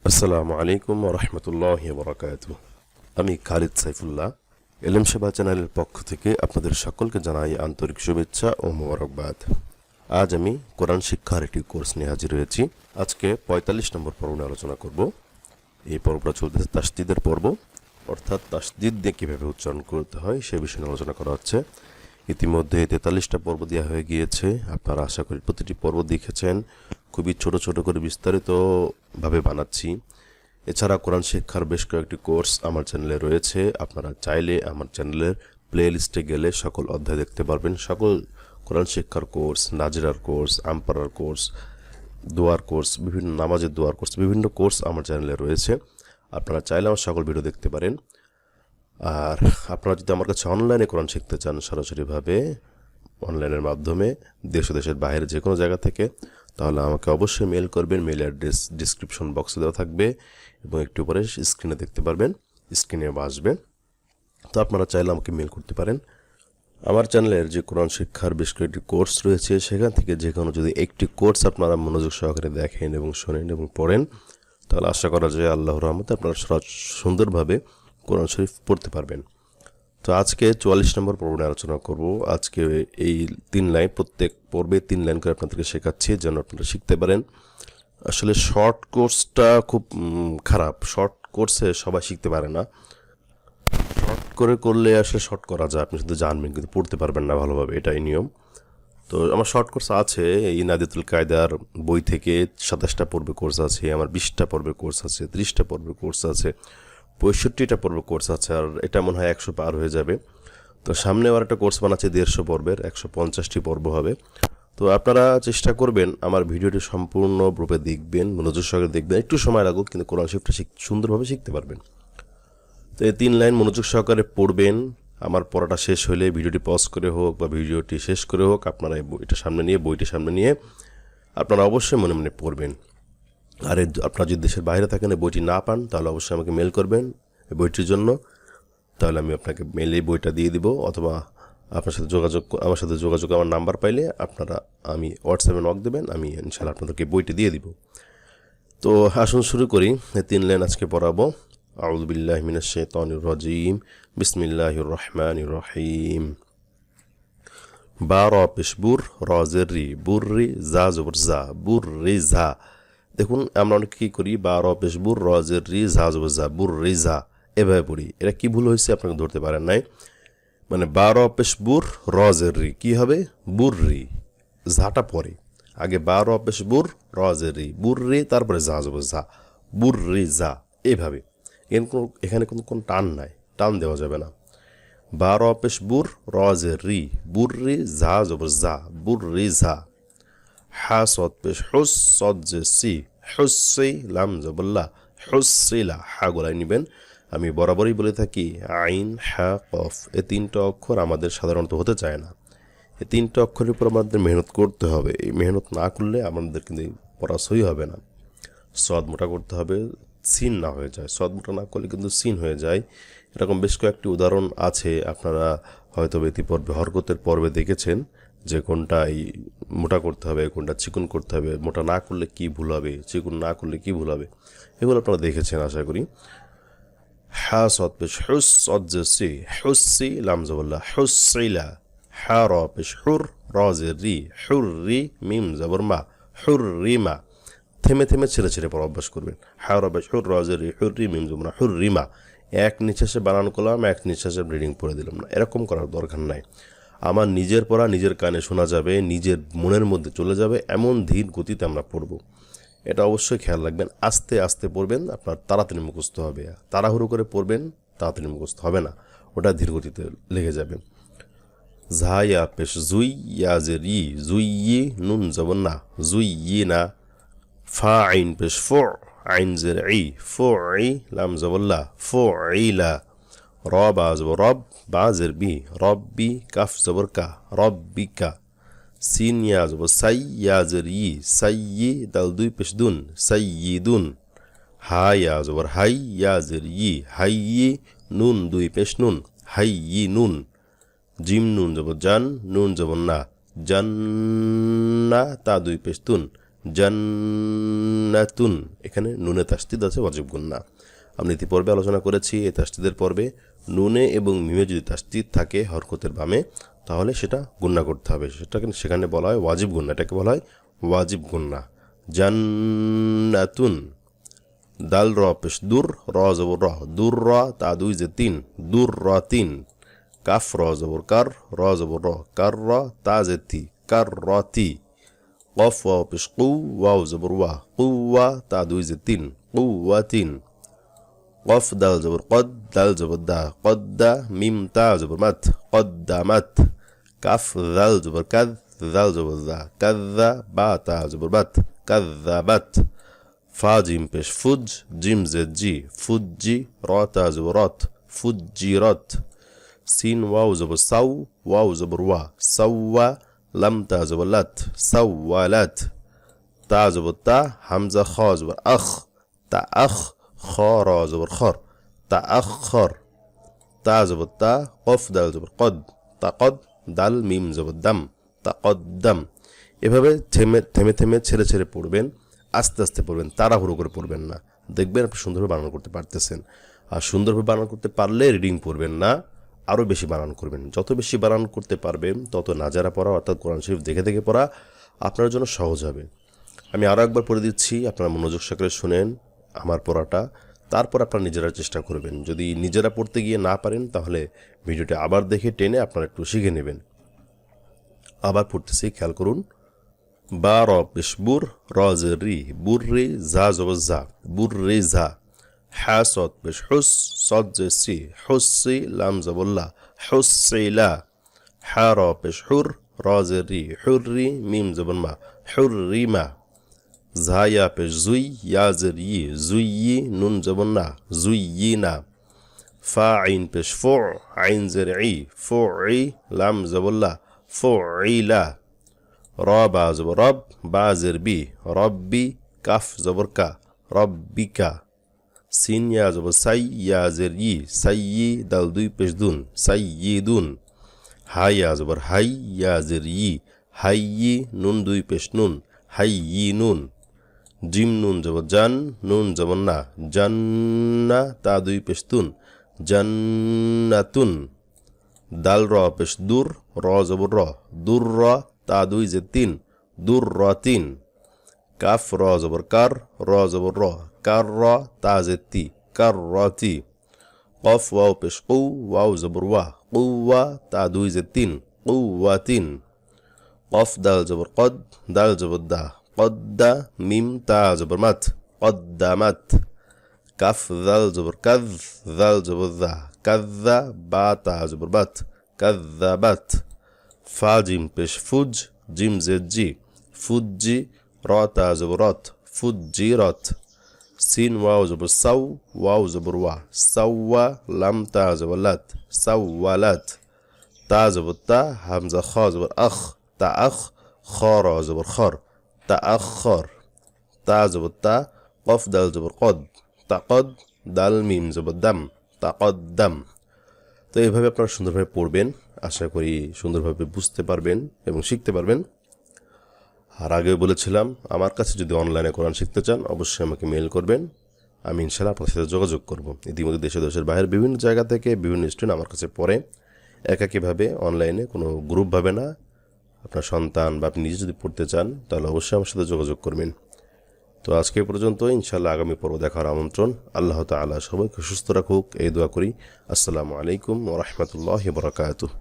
আসসালামু আলাইকুম ওয়া রাহমাতুল্লাহি ওয়া বারাকাতুহু। আমি খালিদ সাইফুল্লাহ, এলএম সেবা চ্যানেলের পক্ষ থেকে আপনাদের সকলকে জানাই আন্তরিক শুভেচ্ছা ও মোবারকবাদ। আজ আমি কোরআন শিক্ষার একটি কোর্স নিয়ে হাজির হয়েছি। আজকে ৪৫ নম্বর পর্ব নিয়ে আলোচনা করব। এই পর্বটা চলতেছে তাসদিদের পর্ব, অর্থাৎ তাসদিদ দিয়ে কীভাবে উচ্চারণ করতে হয় সে বিষয়ে আলোচনা করা হচ্ছে। ইতিমধ্যে ৪৩টা পর্ব দেওয়া হয়ে গিয়েছে। আপনারা আশা করি প্রতিটি পর্ব দেখেছেন। খুবই ছোট ছোট করে বিস্তারিতভাবে বানাচ্ছি। এছাড়া কোরআন শিক্ষার বেশ কয়েকটি কোর্স আমার চ্যানেলে রয়েছে। আপনারা চাইলে আমার চ্যানেলের প্লে লিস্টে গেলে সকল অধ্যায় দেখতে পারবেন। সকল কোরআন শিক্ষার কোর্স, নাজিরার কোর্স, আমপারার কোর্স, দোয়ার কোর্স, বিভিন্ন নামাজের দোয়ার কোর্স, বিভিন্ন কোর্স আমার চ্যানেলে রয়েছে। আপনারা চাইলে আমার সকল ভিডিও দেখতে পারেন। আর আপনারা যদি আমার কাছে অনলাইনে কোরআন শিখতে চান সরাসরিভাবে অনলাইনের মাধ্যমে দেশ ও দেশের বাইরে যে কোনো জায়গা থেকে, তাহলে আমাকে অবশ্যই মেল করবেন। মেল অ্যাড্রেস ডিসক্রিপশন বক্সে দেওয়া থাকবে এবং একটু পরে স্ক্রিনে দেখতে পারবেন, স্ক্রিনে আসবে। তো আপনারা চাইলে আমাকে মেল করতে পারেন। আমার চ্যানেলের যে কোরআন শিক্ষার বেশ কয়েকটি কোর্স রয়েছে, সেখান থেকে যে কোনো যদি একটি কোর্স আপনারা মনোযোগ সহকারে দেখেন এবং শোনেন এবং পড়েন, তাহলে আশা করা যায় আল্লাহর রহমতে আপনারা সুন্দরভাবে কোরআন শরীফ পড়তে পারবেন। তো আজকে ৪৪ নম্বর পর্ব নিয়ে আলোচনা করব। আজকে এই ৩ লাইন, প্রত্যেক পর্বে ৩ লাইন করে আপনাদেরকে শেখাচ্ছি যেন আপনারা শিখতে পারেন। আসলে শর্ট কোর্সটা খুব খারাপ। শর্ট কোর্সে সবাই শিখতে পারে না। শর্ট করে করলে আসলে শর্ট করা যায়, আপনি শুধু জানবেন কিন্তু পড়তে পারবেন না ভালোভাবে, এটাই নিয়ম। তো আমার শর্ট কোর্স আছে, এই নাদিয়াতুল কায়দার বই থেকে ২৭টা পর্বে কোর্স আছে, আমার ২০টা পর্বের কোর্স আছে, ৩০টা পর্বের কোর্স আছে, ৬৫টা পর্ব কোর্স আছে, আর এটা মনে হয় ১০০ পার হয়ে যাবে। তো সামনে আবার একটা কোর্স বানাচ্ছে ১৫০ পর্বের, ১৫০টি পর্ব হবে। তো আপনারা চেষ্টা করবেন আমার ভিডিওটি সম্পূর্ণ রূপে দেখবেন, মনোযোগ সহকারে দেখবেন। একটু সময় লাগুক, কিন্তু কোরআন শরীফটা সুন্দরভাবে শিখতে পারবেন। তো এই ৩ লাইন মনোযোগ সহকারে পড়বেন। আমার পড়াটা শেষ হলে ভিডিওটি পজ করে হোক বা ভিডিওটি শেষ করে হোক, আপনারা এই বইটি সামনে নিয়ে আপনারা অবশ্যই মনে মনে পড়বেন। আর আপনারা যদি দেশের বাইরে থাকেন, এই বইটি না পান, তাহলে অবশ্যই আমাকে মেল করবেন এই বইটির জন্য। তাহলে আমি আপনাকে মেলে বইটা দিয়ে দিব, অথবা আমার সাথে যোগাযোগ আমার নাম্বার পাইলে আমি হোয়াটসঅ্যাপে নক দেবেন, আমি ইনশাআল্লাহ আপনাদেরকে বইটি দিয়ে দিব। তো আসুন শুরু করি। এই ৩ লাইন আজকে পড়াবো। আউযু বিল্লাহি মিনাশ শাইতানির রাজিম, বিসমিল্লাহির রহমানির রহিম। বা র পেশ বুর, র জের রি, বুর রি, জা জবর জা, বুর রি জা। দেখুন আমরা অনেক কী করি, বা র পেশ বুর, র জের রি, জা জবর জা, বুর রি জা, এভাবে পড়ি। এটা কি ভুল হয়েছে আপনাকে ধরতে পারেন নাই। মানে বা র পেশ বুর, র জের রি, কী হবে বুর রি, ঝাটা পরে। আগে বা র পেশ বুর, র জের রি, বুর রি, তারপরে জা জবর জা, বুর রি জা, এভাবে। এখানে কোনো টান নাই, টান দেওয়া যাবে না। বা র পেশ বুর, র জের রি, বুর রি, জা জবর জা, বুর রি জা। হা সদ পেশ হুস, সদ জে সি, হুসি, লাম জবল্লা, হুসিলা, হা গোলায় নেবেন। আমি বরাবরই বলে থাকি আইন, হা, কফ, এই ৩টা অক্ষর আমাদের সাধারণত হতে চায় না। এই ৩টা অক্ষরের উপর আমাদের মেহনত করতে হবে। এই মেহনত না করলে আমাদের কিন্তু পড়া সই হবে না। সদ মোটা করতে হবে, সিন না হয়ে যায়। সদ মোটা না করলে কিন্তু সিন হয়ে যায়। এরকম বেশ কয়েকটি উদাহরণ আছে, আপনারা হয়তো ইতিপূর্বে হরকতের পর্বে দেখেছেন যে কোনটা মোটা করতে হবে, কোনটা চিকন করতে হবে, মোটা না করলে কি ভুল হবে, চিকন না করলে কি ভুল হবে, এগুলো আপনারা দেখেছেন আশা করি। হা সদ পেশ হুস, সদ জে সি, হুসি, লাম জবল্লা, হুসিলা। হা র পেশ হুর, র জে রি, হুর রি, মিম জবর মা, হুর রি মা। থেমে থেমে ছেড়ে ছেড়ে পড়া অভ্যাস করবেন। হা র পেশ হুর, র জে রি, হুর রি, মিম জবর মা, হুর রি মা। এক নিঃশ্বাসে বানান করলাম, এক নিঃশ্বাসে রিডিং পড়ে দিলাম না, এরকম করার দরকার নাই। আমার নিজের পড়া নিজের কানে শোনা যাবে, নিজের মনের মধ্যে চলে যাবে, এমন ধীর গতিতে আমরা পড়ব। এটা অবশ্যই খেয়াল রাখবেন। আস্তে আস্তে পড়বেন, আপনার তাড়াতাড়ি মুখস্থ হবে। তাড়াহুড়ো করে পড়বেন, তাড়াতাড়ি মুখস্থ হবে না, ওটা ধীর গতিতে লেগে যাবে। ঝা ইয়া পেশ জুই, ইয়া জের ই, জুই ই, নুন জবর না, জুই ই না। ফা আইন পেশ ফো, আইন জের ই, ফো ই, লাম জবল্লা, ফো ইলা। র বা জবর রব, বা জের বি, রব্বি, কাফ জবর কা, রব্বিকা। সিন ইয়া জবর সাই, ইয়া জের ই, সাই ই, দাল ২ পেশ দুন, সাই ই দুন। হা ইয়া জবর হাই, ইয়া জের ই, হাই ই, নুন ২ পেশ নুন, হাই ই নুন। জিম নুন জবর জান, নুন জবর না, জান্না, তা ২ পেশ তুন, জান্নাতুন, এখানে নুনে তাসদিদ আছে, ওয়াজিব গুন্না। আমরা ইতিপূর্বে আলোচনা করেছি এই তাসদিদের পর্বে নুনে এবং মিমে যদি তাসদিদ থাকে হরকতের বামে তাহলে সেটা গুন্না করতে হবে, সেখানে বলা হয় ওয়াজিব গুন্না, এটাকে বলা হয় ওয়াজিব গুন্না। জান্নাতুন। দাল র পেশ দুর, র জবর র, দুর র, তা দুই যে তিন, দুর র তিন। কাফ র জবর কার, র জবর র, কার র, তা যে তি, কার র তি। কফ ওয়াও পেশ কু, ওয়াও জবর ওয়া, কুওয়া, তা দুই যে তিন, কুওয়া তিন। কফ দাল জবর কদ, দাল জবর দা, কদ্দা, মিম তা জবর মাত, কদ্দামাত। কাফ দাল জবর কাদ, দাল জবর দা, কাদ্দা, বা তা জবর বাত, কাদ্দাবাত। ফা জিম পেশ ফুজ, জিম জেদ জি, ফুজ্জি, র তা জবর রত, ফুজ্জিরত। সিন ওয়াও জবর সাউ, ওয়াও জবর ওয়া, সাউয়া, লাম তা জবর লাত, সাওয়ালাত। তা জবর তা, হামজা খ জবর আখ, তা আখ, খ র জবর খর, তা আখ খর। তা জবর তা, কফ দাল জবর কদ, তা কদ, দাল মিম জবর দাম, তা কদ্দাম। এভাবে থেমে থেমে থেমে ছেড়ে ছেড়ে পড়বেন, আস্তে আস্তে পড়বেন, তাড়াহুড়ো করে পড়বেন না। দেখবেন আপনি সুন্দরভাবে বানান করতে পারতেছেন। আর সুন্দরভাবে বানান করতে পারলে রিডিং পড়বেন না, আরও বেশি বানান করবেন। যত বেশি বানান করতে পারবেন তত নাজারা পড়া অর্থাৎ কোরআন শরীফ দেখে দেখে পড়া আপনার জন্য সহজ হবে। আমি আরও একবার পড়ে দিচ্ছি, আপনারা মনোযোগ সহকারে শুনেন আমার পড়াটা, তারপর আপনারা নিজেরা চেষ্টা করবেন। যদি নিজেরা পড়তে গিয়ে না পারেন তাহলে ভিডিওটি আবার দেখে টেনে আপনারা একটু শিখে নেবেন। আবার পড়তেছি, খেয়াল করুন। বা র পেশ বুর, র জে রি, বুর রি, জা জবর জা, বুর রি জা। হা সদ পেশ হুস, সদ জে সি, হুসি, লাম জবল্লা, হুসিলা। হা র পেশ হুর, র জে রি, হুররি, মিম জবর মা, হুররিমা। ঝা ইয়া পেশ জুই, ইয়া জের ই, জুইয়ি, নুন জবর না, জুইয়িনা। ফা আইন পেশ ফু, আইন জের ই, ফুই, লাম জবল্লা, ফুইলা। র বা জবর রব, বা জের বি, রব্বি, কাফ জবর কা, রব্বিকা। সিন ইয়া জবর সাই, ইয়া জের ই, সাইয়ি, দাল দুই পেশ দুন, সাইয়িদুন। হাই ইয়া জবর হাই, ইয়া জের ই, হাইয়ি, নুন দুই পেশ নুন, হাইয়িনুন। জিম নুন জবর জান, নুন জবর না, জান্না, তা দুই পেশ তুন, জান্নাতুন। দাল র পেশ দূর, র জবর র, দূর র, তা দুই যে তিন, দূর র তিন। কাফ র জবর কার, র জবর র, কার র, তা যে তি, কার র তি। কফ ওয়াও পেশ কু, ওয়াও জবর ওয়া, কুওয়া, তা দুই যে তিন, কুওয়া তিন। কফ দাল জবর কদ, দাল জবর দা, কদ্দা, মিম তা জবর মাত, কদ্দামাত। কাফ দাল জবর কাদ, দাল জবর দা, কাদ্দা, বা তা জবর বাত, কাদ্দাবাত। ফা জিম পেশ ফুজ, জিম জেদ জি, ফুজ্জি, র তা জবর রত, ফুজ্জিরত। সিন ওয়াও জবর সাউ, ওয়াও জবর ওয়া, সাওয়া, লাম তা জবর লাত, সাওয়ালাত। তা জবর তা, হামজা খ জবর আখ, তা আখ, খ র জবর খর, তা আখ খর। তা জবর তা, কফ দাল জবর কদ, তা কদ, দাল মিম জবর দাম, তা কদ্দাম। তো এইভাবে আপনারা সুন্দরভাবে পড়বেন, আশা করি সুন্দরভাবে বুঝতে পারবেন এবং শিখতে পারবেন। আর আগেও বলেছিলাম, আমার কাছে যদি অনলাইনে কোরআন শিখতে চান অবশ্যই আমাকে মেইল করবেন, আমি ইনশাআল্লাহ আপনার সাথে যোগাযোগ করব। ইতিমধ্যে দেশের বাইরের বিভিন্ন জায়গা থেকে বিভিন্ন স্টুডেন্ট আমার কাছে পড়ে, একাকীভাবে অনলাইনে, কোনো গ্রুপভাবে না। আপনার সন্তান বা আপনি নিজে যদি পড়তে চান তাহলে অবশ্যই আমার সাথে যোগাযোগ করবেন। তো আজকে পর্যন্ত, ইনশাআল্লাহ আগামী পর্ব দেখার আমন্ত্রণ। আল্লাহ তাআলা সবাইকে সুস্থ রাখুক এই দোয়া করি। আসসালামু আলাইকুম ওয়া রাহমাতুল্লাহি ওয়া বারাকাতুহু।